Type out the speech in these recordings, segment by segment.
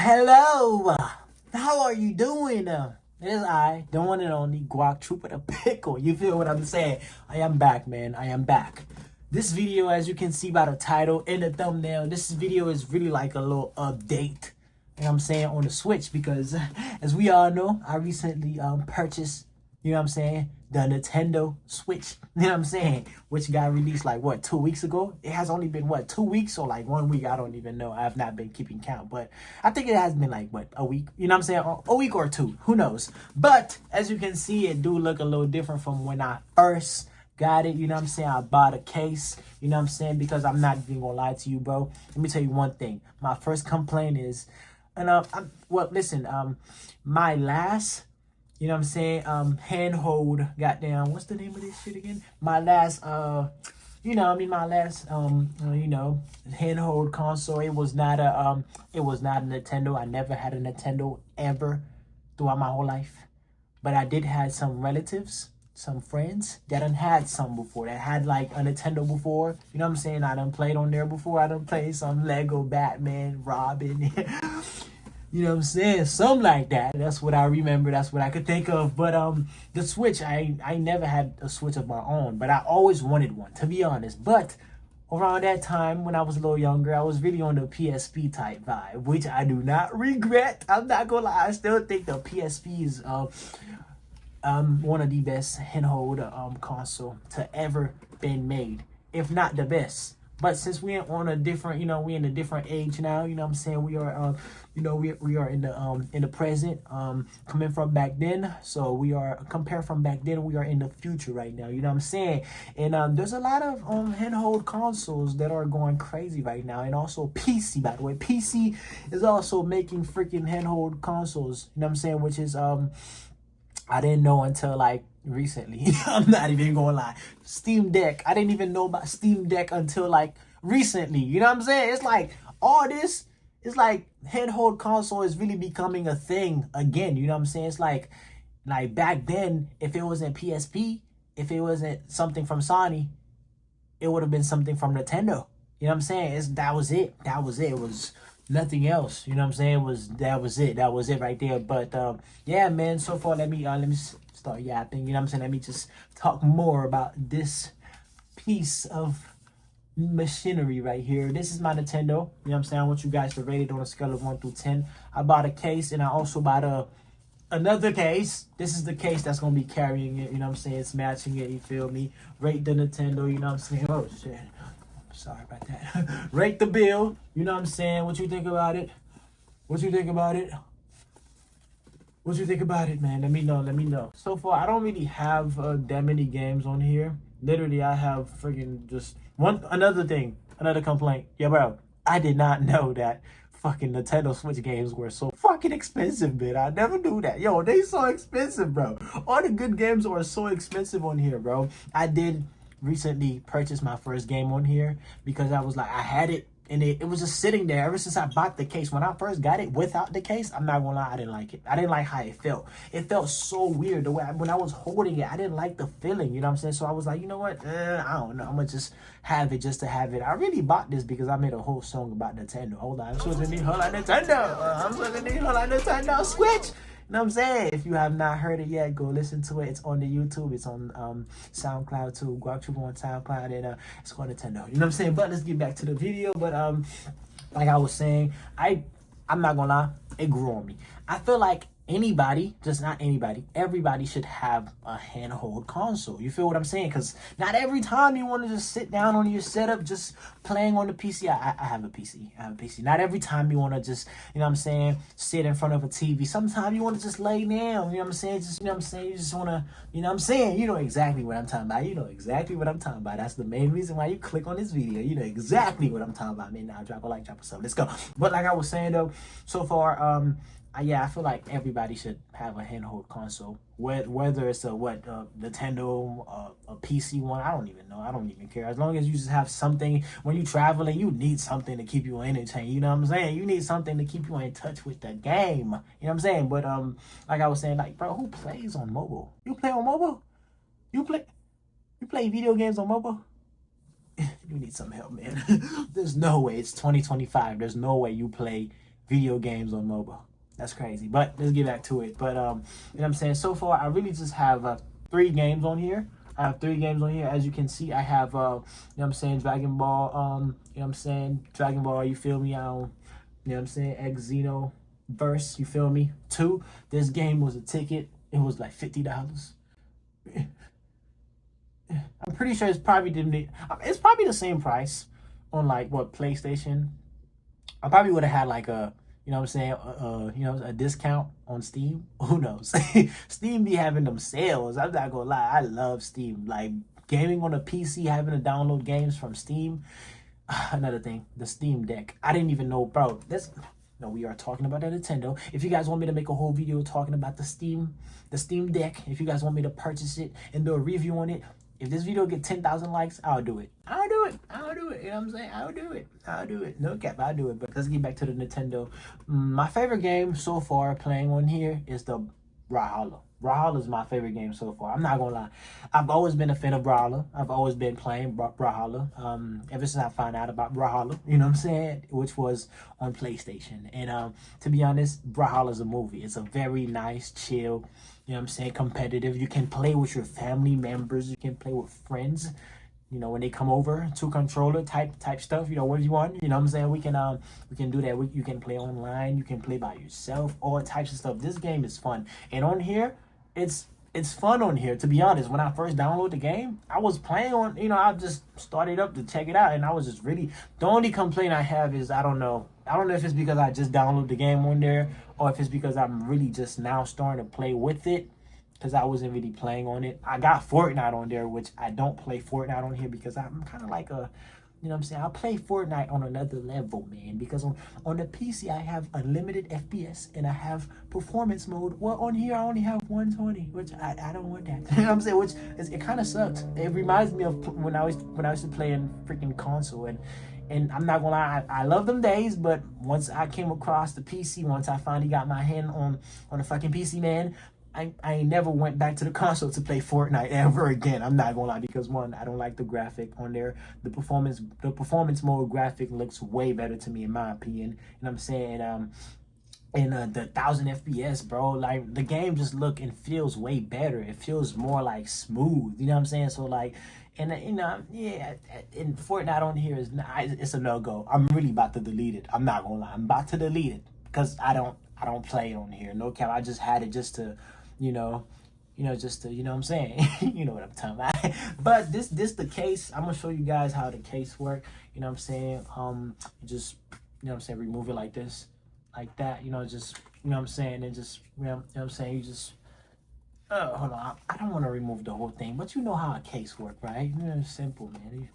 Hello, how are you doing? It is I, the one and only Gwak Troop with a pickle. You feel what I'm saying? I am back, man. I am back. This video, as you can see by the title and the thumbnail, this video is really like a little update. You know what I'm saying, on the Switch, because as we all know, I recently purchased, you know what I'm saying, the Nintendo Switch, you know what I'm saying, which got released like, what, 2 weeks ago? It has only been, what, 2 weeks or like 1 week? I don't even know. I have not been keeping count, but I think it has been like, what, a week? You know what I'm saying? A week or two, who knows? But as you can see, it do look a little different from when I first got it. You know what I'm saying? I bought a case, you know what I'm saying, because I'm not even gonna lie to you, bro. Let me tell you one thing. My first complaint is, and well, listen, my last, you know what I'm saying, handhold, goddamn, what's the name of this shit again? My last, my last, handhold console, it was not a Nintendo. I never had a Nintendo ever throughout my whole life. But I did have some relatives, some friends that done had some before, that had like a Nintendo before. You know what I'm saying? I done played on there before. I done played some Lego Batman, Robin. You know what I'm saying? Something like that. That's what I remember. That's what I could think of. But the Switch, I never had a Switch of my own, but I always wanted one, to be honest. But around that time, when I was a little younger, I was really on the PSP type vibe, which I do not regret. I'm not gonna lie. I still think the PSP is one of the best handheld console to ever been made, if not the best. But since we're on a different, we're in a different age now, you know what I'm saying? We are, we are in the present, coming from back then. So we are, compared from back then, we are in the future right now, you know what I'm saying? And there's a lot of handheld consoles that are going crazy right now. And also PC, by the way. PC is also making freaking handheld consoles, you know what I'm saying? Which is, I didn't know until like recently. I'm not even gonna lie. Steam Deck. I didn't even know about Steam Deck until like recently. You know what I'm saying? It's like all this, it's like handheld console is really becoming a thing again. You know what I'm saying? It's like back then, if it wasn't PSP, if it wasn't something from Sony, it would have been something from Nintendo. You know what I'm saying? That was it. That was it. It was nothing else. You know what I'm saying? That was it. That was it right there. But yeah, man. So far, let me start yapping. You know what I'm saying? Let me just talk more about this piece of machinery right here. This is my Nintendo. You know what I'm saying? I want you guys to rate it on a scale of 1 through 10. I bought a case, and I also bought another case. This is the case that's gonna be carrying it. You know what I'm saying? It's matching it. You feel me? Rate the Nintendo. You know what I'm saying? Oh shit. Sorry about that. Rate the bill. You know what I'm saying? What you think about it? What you think about it? What you think about it, man? Let me know. Let me know. So far, I don't really have that many games on here. Literally, I have freaking just another complaint. Yeah, bro. I did not know that fucking Nintendo Switch games were so fucking expensive, man. I never knew that. Yo, they so expensive, bro. All the good games are so expensive on here, bro. I did recently purchased my first game on here because I was like, I had it and it was just sitting there ever since I bought the case. When I first got it without the case, I'm not gonna lie, I didn't like it. I didn't like how it felt. It felt so weird the way when I was holding it. I didn't like the feeling, you know what I'm saying? So I was like, you know what? I don't know. I'm gonna just have it just to have it. I really bought this because I made a whole song about Nintendo. Hold on, I'm supposed to need hold on Nintendo. I'm supposed to need hold on Nintendo Switch. You know what I'm saying? If you have not heard it yet, go listen to it. It's on the YouTube. It's on SoundCloud too. Gwak Troop on SoundCloud, and it's called Nintendo. You know what I'm saying? But let's get back to the video. But like I was saying, I'm not gonna lie, it grew on me. I feel like anybody, just not anybody, everybody should have a handheld console. You feel what I'm saying? Because not every time you want to just sit down on your setup just playing on the PC. I have a PC. I have a PC. Not every time you want to just, you know what I'm saying, sit in front of a TV. Sometimes you want to just lay down. You know what I'm saying? Just, you know what I'm saying? You just want to, you know what I'm saying? You know exactly what I'm talking about. You know exactly what I'm talking about. That's the main reason why you click on this video. You know exactly what I'm talking about. Man, now drop a like, drop a sub. Let's go. But like I was saying though, so far, yeah, I feel like everybody should have a handheld console, whether it's a Nintendo, a PC one. I don't even know. I don't even care. As long as you just have something when you traveling, you need something to keep you entertained. You know what I'm saying? You need something to keep you in touch with the game. You know what I'm saying? But like I was saying, like, bro, who plays on mobile? You play on mobile? You play video games on mobile? You need some help, man. There's no way. It's 2025. There's no way you play video games on mobile. That's crazy. But let's get back to it. But you know what I'm saying? So far, I really just have 3 games on here. I have 3 games on here. As you can see, I have you know what I'm saying, Dragon Ball, you know what I'm saying, Dragon Ball, you feel me? I don't, you know what I'm saying, X Xenoverse, you feel me? 2. This game was a ticket. It was like $50. I'm pretty sure it's probably the same price on like what PlayStation. I probably would have had like a, you know what I'm saying, you know, a discount on Steam. Who knows? Steam be having them sales. I'm not gonna lie, I love Steam. Like gaming on a PC, having to download games from Steam. Another thing, the Steam Deck. I didn't even know, bro. No, we are talking about the Nintendo. If you guys want me to make a whole video talking about the Steam Deck, if you guys want me to purchase it and do a review on it, if this video get 10,000 likes, I'll do it. I'll do it. You know what I'm saying? I'll do it. No cap, I'll do it. But let's get back to the Nintendo. My favorite game so far playing on here is the Brawlhalla. Brawlhalla is my favorite game so far. I'm not gonna lie. I've always been a fan of Brawlhalla. I've always been playing Brawlhalla. Ever since I found out about Brawlhalla, you know what I'm saying? Which was on PlayStation. And to be honest, Brawlhalla is a movie. It's a very nice, chill, you know what I'm saying, competitive. You can play with your family members. You can play with friends. You know, when they come over, 2-controller type stuff, you know, 1v1, you know what I'm saying? We can do that. You can play online, you can play by yourself, all types of stuff. This game is fun. And on here, it's fun on here, to be honest. When I first downloaded the game, I was playing on, you know, I just started up to check it out, and I was just really, the only complaint I have is I don't know if it's because I just downloaded the game on there, or if it's because I'm really just now starting to play with it, because I wasn't really playing on it. I got Fortnite on there, which I don't play Fortnite on here because I'm kind of like a, you know what I'm saying, I play Fortnite on another level, man, because on the PC I have unlimited FPS and I have performance mode. Well, on here I only have 120, which I don't want that. You know what I'm saying? Which it kind of sucks. It reminds me of when I used to play in freaking console, and I'm not gonna lie, I love them days, but once I came across the PC, once I finally got my hand on the fucking PC, man, I never went back to the console to play Fortnite ever again. I'm not gonna lie, because one, I don't like the graphic on there. The performance mode graphic looks way better to me, in my opinion. You know what I'm saying? And the 1000 FPS, bro, like the game just look and feels way better. It feels more like smooth. You know what I'm saying? So like, and you know, yeah, and Fortnite on here is not, it's a no-go. I'm really about to delete it. I'm not gonna lie, I'm about to delete it because I don't play it on here. No cap. I just had it just to, you know, just to, you know what I'm saying? You know what I'm talking about. But this the case. I'm gonna show you guys how the case work. You know what I'm saying? Just, you know what I'm saying, remove it like this, like that. You know, just, you know what I'm saying, and just, you know what I'm saying, you just, hold on. I don't want to remove the whole thing, but you know how a case work, right? You know, it's simple, man.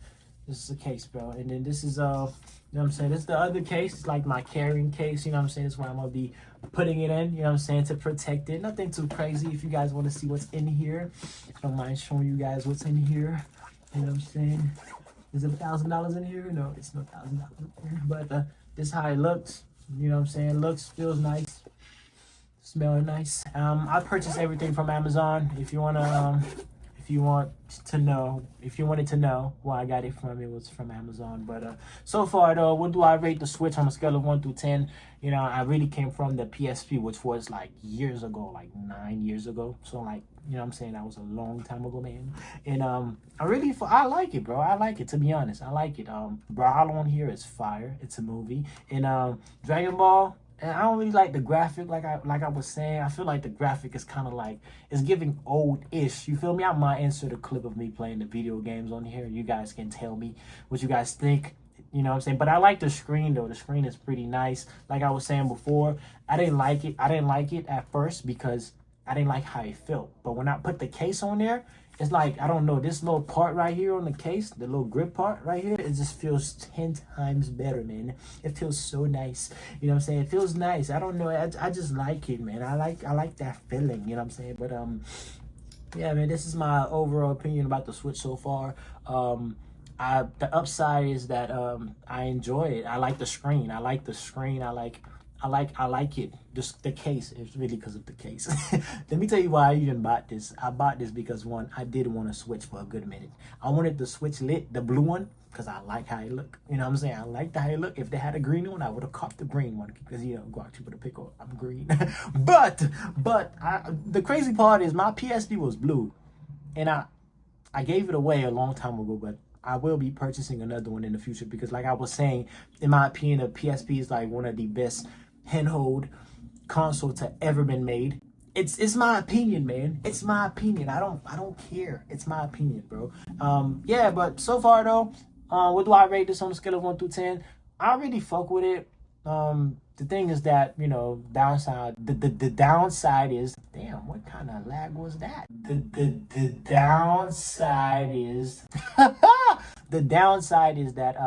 This is a case, bro. And then this is, you know what I'm saying, this is the other case. It's like my carrying case, you know what I'm saying? That's where I'm going to be putting it in, you know what I'm saying, to protect it. Nothing too crazy. If you guys want to see what's in here, I don't mind showing you guys what's in here. You know what I'm saying? Is it $1,000 in here? No, it's no $1,000 in here. But this is how it looks. You know what I'm saying? Looks, feels nice. Smell nice. I purchased everything from Amazon. If you wanted to know where I got it from, it was from Amazon. But so far though, what do I rate the Switch on a scale of 1 through 10? You know, I really came from the PSP, which was like years ago, like 9 years ago. So like, you know what I'm saying, that was a long time ago, man. And I like it, bro. I like it, to be honest. I like it. Brawlhalla on here is fire. It's a movie. And Dragon Ball, and I don't really like the graphic, like I was saying. I feel like the graphic is kind of like, it's giving old-ish. You feel me? I might insert a clip of me playing the video games on here. You guys can tell me what you guys think. You know what I'm saying? But I like the screen, though. The screen is pretty nice. Like I was saying before, I didn't like it. I didn't like it at first because I didn't like how it felt. But when I put the case on there, it's like, I don't know, this little part right here on the case, the little grip part right here, it just feels 10 times better, man. It feels so nice. You know what I'm saying? It feels nice. I don't know. I just like it, man. I like that feeling, you know what I'm saying? But yeah, man, this is my overall opinion about the Switch so far. The upside is that I enjoy it. I like the screen. I like it. Just the case is really because of the case. Let me tell you why I even bought this. I bought this because one, I did want to Switch for a good minute. I wanted the Switch Lite, the blue one, because I like how it look. You know what I'm saying? I like how it look. If they had a green one, I would have caught the green one because Gwak, you put a pick on. I'm green. but the crazy part is my PSP was blue, and I gave it away a long time ago, but I will be purchasing another one in the future because, like I was saying, in my opinion, the PSP is like one of the best handheld console to ever been made. It's my opinion, man. It's my opinion. I don't care. It's my opinion, bro. Yeah, but so far though, what do I rate this on a scale of 1 through 10? I really fuck with it. The thing is that, downside, the downside is, damn, what kind of lag was that? The downside is, the downside is that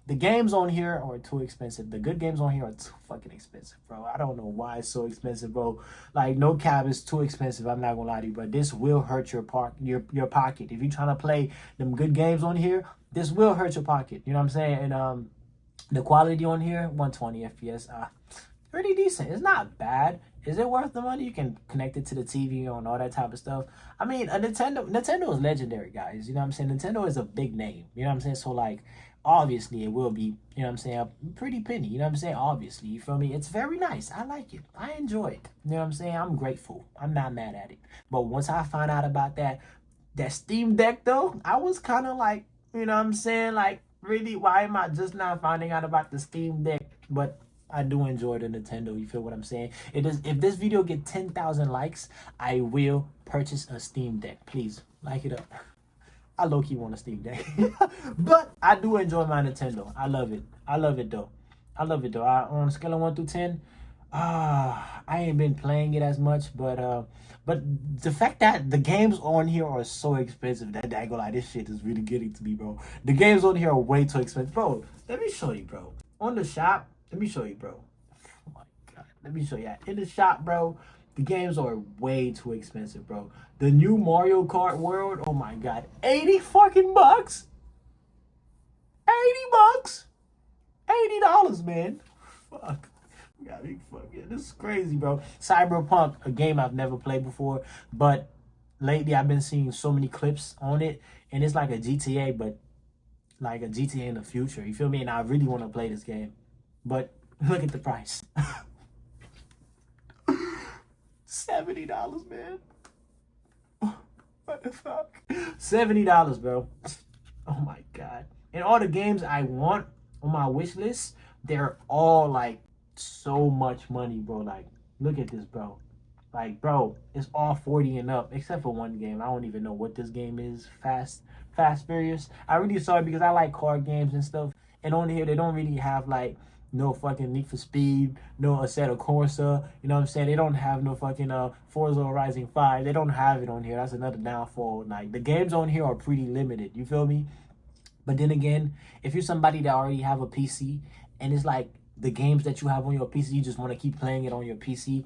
the games on here are too expensive. The good games on here are too fucking expensive, bro. I don't know why it's so expensive, bro. Like, no cap is too expensive. I'm not gonna lie to you, but this will hurt your pocket. If you're trying to play them good games on here, this will hurt your pocket. You know what I'm saying? And the quality on here, 120 FPS, pretty decent. It's not bad. Is it worth the money? You can connect it to the TV and all that type of stuff. I mean, Nintendo is legendary, guys. You know what I'm saying? Nintendo is a big name. You know what I'm saying? So, like, obviously it will be, you know what I'm saying, a pretty penny. You know what I'm saying? Obviously, you feel me? It's very nice. I like it. I enjoy it. You know what I'm saying? I'm grateful. I'm not mad at it. But once I find out about that Steam Deck, though, I was kind of like, you know what I'm saying? Like, really, why am I just not finding out about the Steam Deck? But I do enjoy the Nintendo. You feel what I'm saying? It is. If this video get 10,000 likes, I will purchase a Steam Deck. Please like it up. I low-key want a Steam Deck. But I do enjoy my Nintendo. I love it. I love it though. On a scale of 1 through 10, I ain't been playing it as much, but the fact that the games on here are so expensive, that I go like, this shit is really getting to me, bro. The games on here are way too expensive, bro. Let me show you, bro. On the shop, let me show you, bro. Oh my god, let me show you. In the shop, bro, the games are way too expensive, bro. The new Mario Kart World, oh my god, 80 fucking bucks. 80 bucks. $80, man. Fuck. Got me fucking. This is crazy, bro. Cyberpunk, a game I've never played before, but lately I've been seeing so many clips on it, and it's like a GTA, but like a GTA in the future. You feel me? And I really want to play this game, but look at the price. $70, man. What the fuck? $70, bro. Oh my god. And all the games I want on my wish list, they're all like so much money, bro. Like, look at this, bro. Like, bro, it's all 40 and up, except for one game. I don't even know what this game is. Fast Furious. I really saw it because I like car games and stuff. And on here, they don't really have like no fucking Need for Speed, no Assetto Corsa. You know what I'm saying? They don't have no fucking Forza Horizon 5. They don't have it on here. That's another downfall. Like, the games on here are pretty limited. You feel me? But then again, if you're somebody that already have a PC and it's like the games that you have on your PC, you just want to keep playing it on your PC,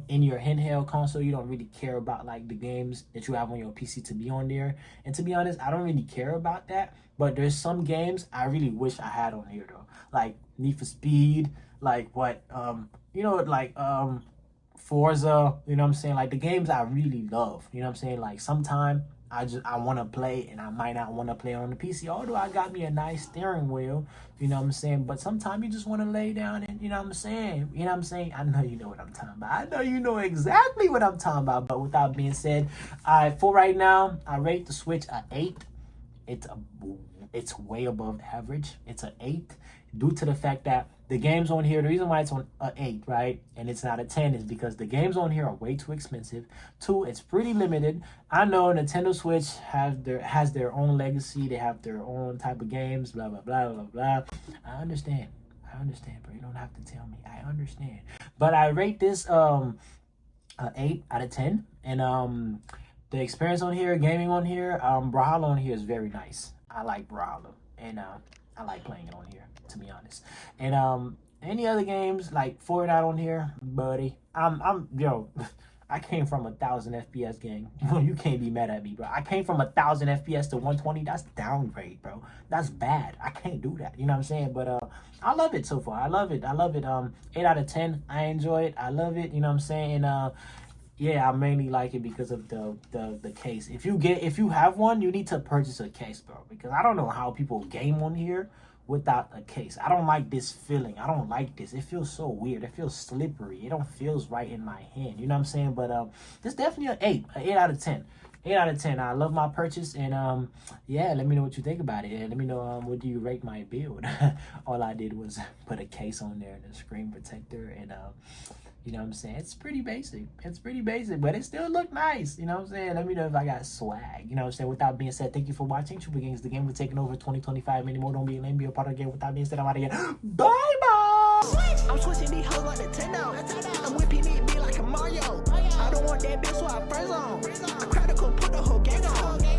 in your handheld console, you don't really care about like the games that you have on your PC to be on there. And to be honest, I don't really care about that. But there's some games I really wish I had on here though, like Need for Speed, like Forza. You know what I'm saying? Like the games I really love. You know what I'm saying? Like sometime I want to play and I might not want to play on the PC, although I got me a nice steering wheel, you know what I'm saying? But sometimes you just want to lay down and, you know what I'm saying? You know what I'm saying? I know you know what I'm talking about. I know you know exactly what I'm talking about. But with that being said, for right now, I rate the Switch a 8. It's way above average. It's an 8 due to the fact that the games on here, the reason why it's on an 8, right, and it's not a 10 is because the games on here are way too expensive. 2, it's pretty limited. I know Nintendo Switch has their own legacy. They have their own type of games, blah, blah, blah, blah, blah. I understand, bro. You don't have to tell me. I understand. But I rate this 8 out of 10. And the experience on here, gaming on here, Brawlhalla on here is very nice. I like Brawlhalla, and I like playing it on here, to be honest. And any other games like Fortnite on here, buddy, I came from 1,000 FPS game. You can't be mad at me, bro. I came from 1,000 FPS to 120. That's downgrade, bro. That's bad. I can't do that. You know what I'm saying? But I love it so far. I love it. 8 out of 10. I enjoy it. I love it. You know what I'm saying? And Yeah, I mainly like it because of the case. If you have one, you need to purchase a case, bro. Because I don't know how people game on here without a case. I don't like this feeling. I don't like this. It feels so weird. It feels slippery. It don't feels right in my hand. You know what I'm saying? But it's definitely an 8 out of 10. 8 out of 10. I love my purchase, and yeah, let me know what you think about it. And let me know what do you rate my build. All I did was put a case on there and a screen protector, and you know what I'm saying? It's pretty basic. It's pretty basic, but it still look nice. You know what I'm saying? Let me know if I got swag. You know what I'm saying? Without being said, thank you for watching. Triple Games, the game we're taking over 2025 anymore. Don't be a lame, be a part of the game. Without being said, I'm out of here. Bye-bye! I'm switching these hoes like Nintendo. I'm whipping it be like a Mario. I don't want that bitch, so I friend zone. I crack the code, put the whole gang on.